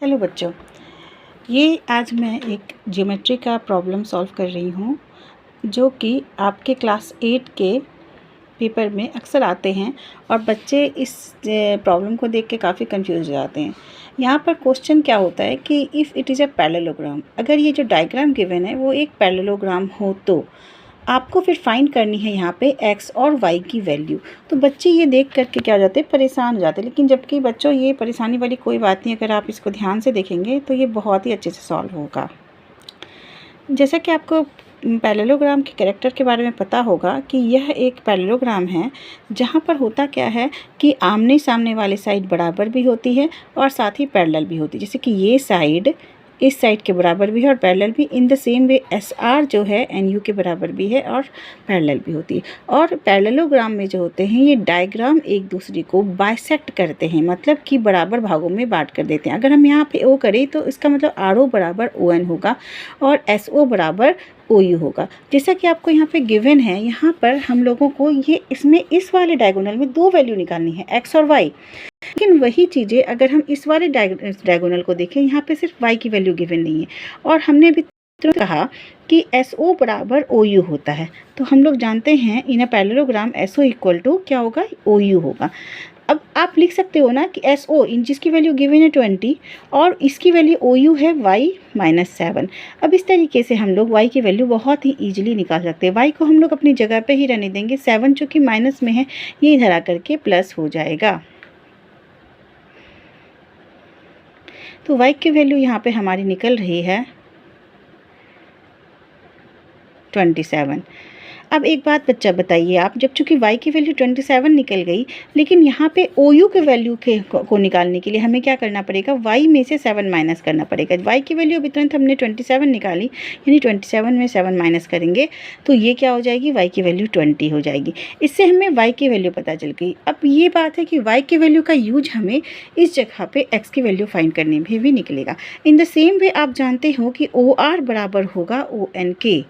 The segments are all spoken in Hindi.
हेलो बच्चों, ये आज मैं एक ज्योमेट्री का प्रॉब्लम सॉल्व कर रही हूँ जो कि आपके क्लास 8 के पेपर में अक्सर आते हैं और बच्चे इस प्रॉब्लम को देख के काफ़ी कंफ्यूज हो जाते हैं। यहाँ पर क्वेश्चन क्या होता है कि if it is a parallelogram, अगर ये जो डायग्राम गिवन है वो एक पैरेललोग्राम हो तो आपको फिर फाइंड करनी है यहाँ पे x और y की वैल्यू। तो बच्चे ये देख करके क्या हो जाते हैं, परेशान हो जाते हैं। लेकिन जबकि बच्चों ये परेशानी वाली कोई बात नहीं, अगर आप इसको ध्यान से देखेंगे तो ये बहुत ही अच्छे से सॉल्व होगा। जैसा कि आपको पैरेललोग्राम के कैरेक्टर के बारे में पता होगा कि यह एक पैरेललोग्राम है जहाँ पर होता क्या है कि आमने सामने वाली साइड बराबर भी होती है और साथ ही पैरेलल भी होती है। जैसे कि ये साइड इस साइड के बराबर भी है और पैरेलल भी। In the same way S R जो है एन यू के बराबर भी है और पैरेलल भी होती है। और पैरेललोग्राम में जो होते हैं ये डायग्राम एक दूसरे को बाइसेक्ट करते हैं, मतलब कि बराबर भागों में बांट कर देते हैं। अगर हम यहाँ पे ओ करें तो इसका मतलब आर ओ बराबर ओ एन होगा और एस ओ बराबर ओ यू होगा। जैसा कि आपको यहाँ पे गिवन है, यहाँ पर हम लोगों को ये इसमें इस वाले डायगोनल में दो वैल्यू निकालनी है, एक्स और वाई। लेकिन वही चीज़ें अगर हम इस वाले डायगोनल को देखें, यहाँ पे सिर्फ y की वैल्यू गिवन नहीं है और हमने भी कहा कि एस ओ बराबर ओ यू होता है। तो हम लोग जानते हैं in a parallelogram S O equal to क्या होगा, ओ यू होगा। अब आप लिख सकते हो ना कि एस ओ इन जिसकी वैल्यू गिवन है 20 और इसकी वैल्यू ओ यू है y-7। अब इस तरीके से हम लोग y की वैल्यू बहुत ही ईजिली निकाल सकते हैं। y को हम लोग अपनी जगह पे ही रहने देंगे, 7 जो कि माइनस में है ये इधर आकर के प्लस हो जाएगा। तो y की वैल्यू यहाँ पे हमारी निकल रही है 27। अब एक बात बच्चा बताइए आप, जब चूँकि y की वैल्यू 27 निकल गई, लेकिन यहाँ पे OU के वैल्यू को निकालने के लिए हमें क्या करना पड़ेगा, y में से 7 माइनस करना पड़ेगा। y की वैल्यू अभी तुरंत हमने 27 निकाली, यानी 27 में 7 माइनस करेंगे तो ये क्या हो जाएगी, y की वैल्यू 20 हो जाएगी। इससे हमें y की वैल्यू पता चल गई। अब ये बात है कि y की वैल्यू का यूज हमें इस जगह पे x की वैल्यू फाइंड करने में भी निकलेगा। इन द सेम वे आप जानते हो कि OR बराबर होगा ON के।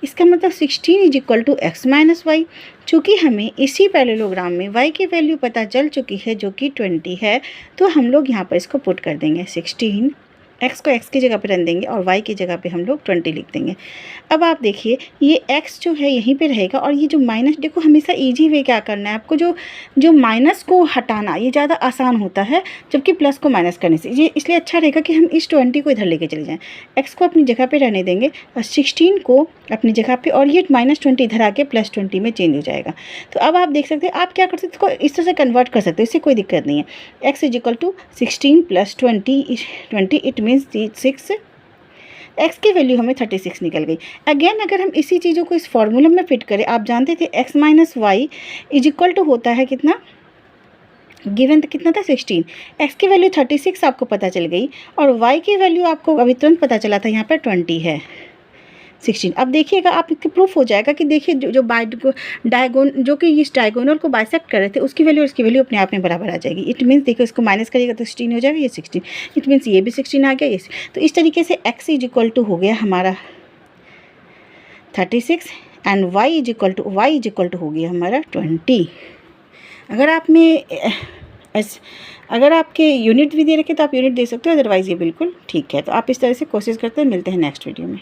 इसका मतलब 16 is equal to x minus y. चूँकि हमें इसी पैरेललोग्राम में y की वैल्यू पता चल चुकी है जो कि 20 है, तो हम लोग यहाँ पर इसको पुट कर देंगे 16, x को x की जगह पर रख देंगे और y की जगह पे हम लोग 20 लिख देंगे। अब आप देखिए ये x जो है यहीं पे रहेगा और ये जो माइनस, देखो हमेशा इजी वे क्या करना है आपको, जो माइनस को हटाना ये ज़्यादा आसान होता है जबकि प्लस को माइनस करने से। ये इसलिए अच्छा रहेगा कि हम इस 20 को इधर लेके चले जाएँ, x को अपनी जगह पर रहने देंगे और 16 को अपनी जगह पर, और ये -20 इधर आके +20 में चेंज हो जाएगा। तो अब आप देख सकते हैं, आप क्या कर सकते हो, इसको इस तरह से कन्वर्ट कर सकते हो, इससे कोई दिक्कत नहीं है। x is equal to 16 + 20 it means 6, x की वैल्यू हमें 36 निकल गई। अगेन अगर हम इसी चीज़ों को इस फॉर्मूला में फिट करें, आप जानते थे x minus y is equal to होता है कितना, गिवन तो कितना था 16, x की वैल्यू 36 आपको पता चल गई और y की वैल्यू आपको अभी तुरंत पता चला था, यहाँ पर 20 है 16। अब देखिएगा आप इसके प्रूफ हो जाएगा कि देखिए जो जो कि इस डायगोनल को बाइसेक्ट कर रहे थे उसकी वैल्यू और इसकी वैल्यू अपने आप में बराबर आ जाएगी। इट मीन्स देखो इसको माइनस करिएगा तो 16 हो जाएगा, ये 16, इट मीन्स ये भी 16 आ गया, ये। तो इस तरीके से x इज इक्वल टू हो गया हमारा 36 and y is equal to हो गया हमारा 20। अगर आपके यूनिट भी दे रखे तो आप यूनिट दे सकते हो, अदरवाइज़ ये बिल्कुल ठीक है। तो आप इस तरह से कोशिश करते हैं। मिलते हैं नेक्स्ट वीडियो में।